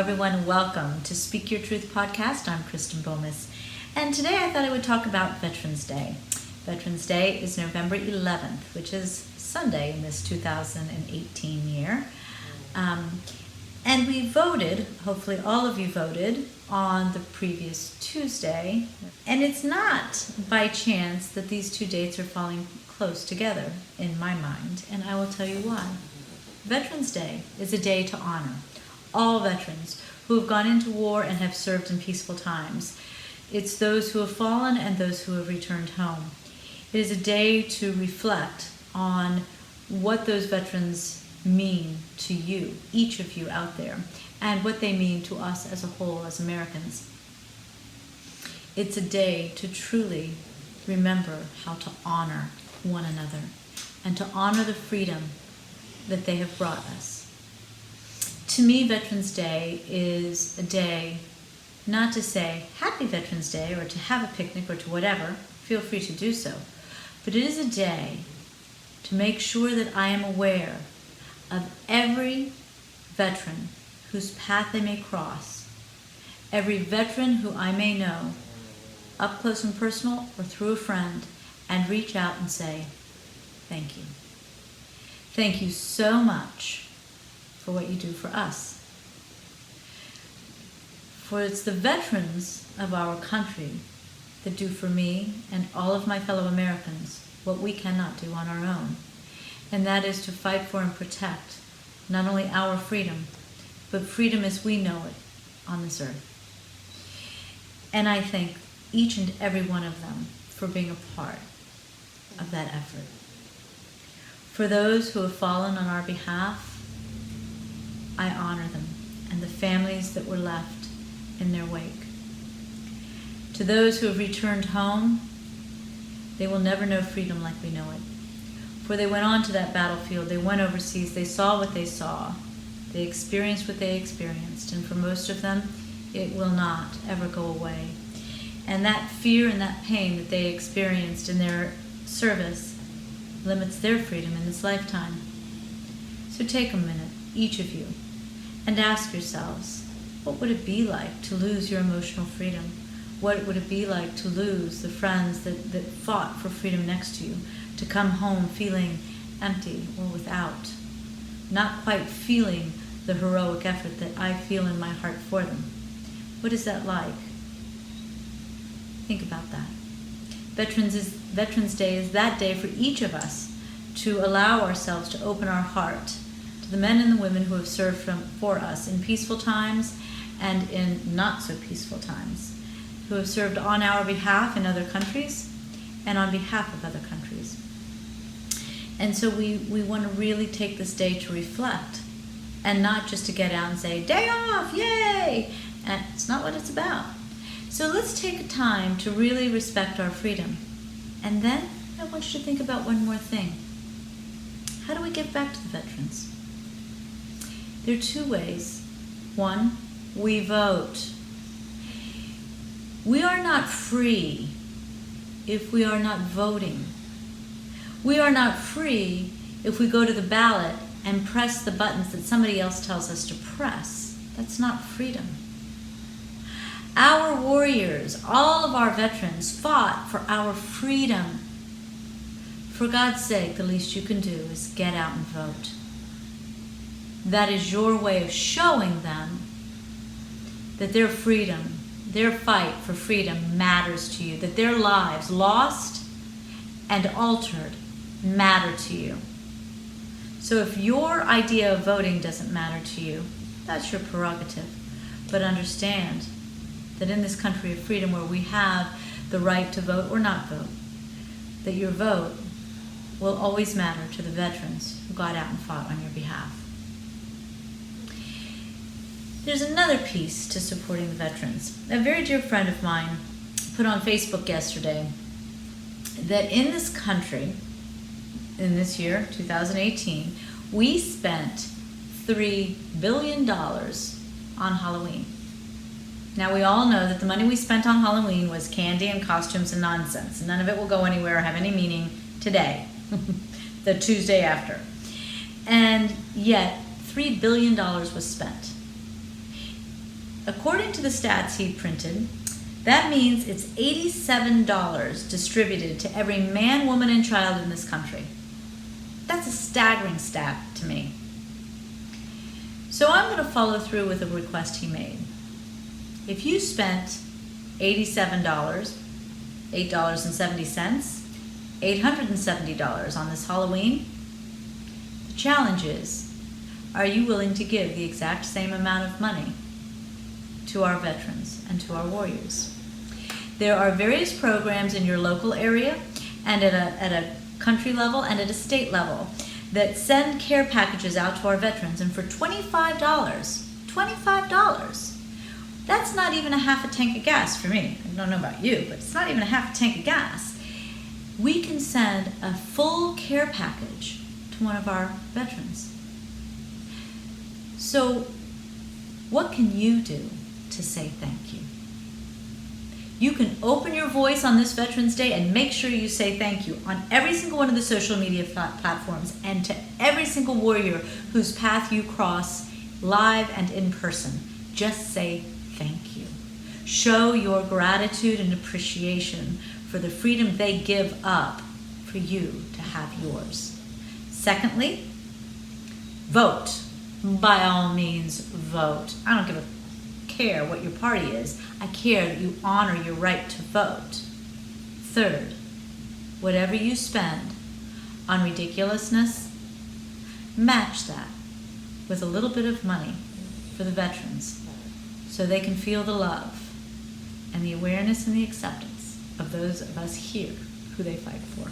everyone. Welcome to Speak Your Truth podcast. I'm Kristen Bomas. And today I thought I would talk about Veterans Day. Veterans Day is November 11th, which is Sunday in this 2018 year. And we voted, hopefully all of you voted, on the previous Tuesday. And it's not by chance that these two dates are falling close together in my mind, and I will tell you why. Veterans Day is a day to honor all veterans who have gone into war and have served in peaceful times. It's those who have fallen and those who have returned home. It is a day to reflect on what those veterans mean to you, each of you out there, and what they mean to us as a whole, as Americans. It's a day to truly remember how to honor one another and to honor the freedom that they have brought us. To me, Veterans Day is a day not to say Happy Veterans Day or to have a picnic or to whatever, feel free to do so, but it is a day to make sure that I am aware of every veteran whose path they may cross, every veteran who I may know, up close and personal or through a friend, and reach out and say, thank you. Thank you so much for what you do for us. For it's the veterans of our country that do for me and all of my fellow Americans what we cannot do on our own. And that is to fight for and protect not only our freedom, but freedom as we know it on this earth. And I thank each and every one of them for being a part of that effort. For those who have fallen on our behalf, I honor them and the families that were left in their wake. To those who have returned home, they will never know freedom like we know it. For they went on to that battlefield, they went overseas, they saw what they saw, they experienced what they experienced, and for most of them, it will not ever go away. And that fear and that pain that they experienced in their service limits their freedom in this lifetime. So take a minute, each of you, and ask yourselves, what would it be like to lose your emotional freedom? What would it be like to lose the friends that fought for freedom next to you, to come home feeling empty or without, not quite feeling the heroic effort that I feel in my heart for them? What is that like? Think about that. Veterans Day is that day for each of us to allow ourselves to open our heart to the men and the women who have served for us in peaceful times and in not so peaceful times, who have served on our behalf in other countries and on behalf of other countries. And so we want to really take this day to reflect and not just to get out and say, day off, yay! And it's not what it's about. So let's take a time to really respect our freedom. And then I want you to think about one more thing. How do we give back to the veterans? There are two ways. One, we vote. We are not free if we are not voting. We are not free if we go to the ballot and press the buttons that somebody else tells us to press. That's not freedom. Our warriors, all of our veterans, fought for our freedom. For God's sake, the least you can do is get out and vote. That is your way of showing them that their freedom, their fight for freedom matters to you, that their lives, lost and altered, matter to you. So if your idea of voting doesn't matter to you, that's your prerogative. But understand that in this country of freedom where we have the right to vote or not vote, that your vote will always matter to the veterans who got out and fought on your behalf. There's another piece to supporting the veterans. A very dear friend of mine put on Facebook yesterday that in this country, in this year, 2018, we spent $3 billion on Halloween. Now, we all know that the money we spent on Halloween was candy and costumes and nonsense. None of it will go anywhere or have any meaning today, the Tuesday after. And yet, $3 billion was spent. according to the stats he printed, that means it's $87 distributed to every man, woman, and child in this country. That's a staggering stat to me. So I'm going to follow through with a request he made. If you spent $87, $8.70, $870 on this Halloween, the challenge is, are you willing to give the exact same amount of money to our veterans and to our warriors? There are various programs in your local area and at a country level and at a state level that send care packages out to our veterans, and for $25, that's not even a half a tank of gas for me. I don't know about you, but it's not even a half a tank of gas. We can send a full care package to one of our veterans. So what can you do to say thank you? You can open your voice on this Veterans Day and make sure you say thank you on every single one of the social media platforms, and to every single warrior whose path you cross, live and in person. Just say thank you. Show your gratitude and appreciation for the freedom they give up for you to have yours. Secondly, vote. By all means, vote. I don't care what your party is. I care that you honor your right to vote. Third, whatever you spend on ridiculousness, match that with a little bit of money for the veterans so they can feel the love and the awareness and the acceptance of those of us here who they fight for.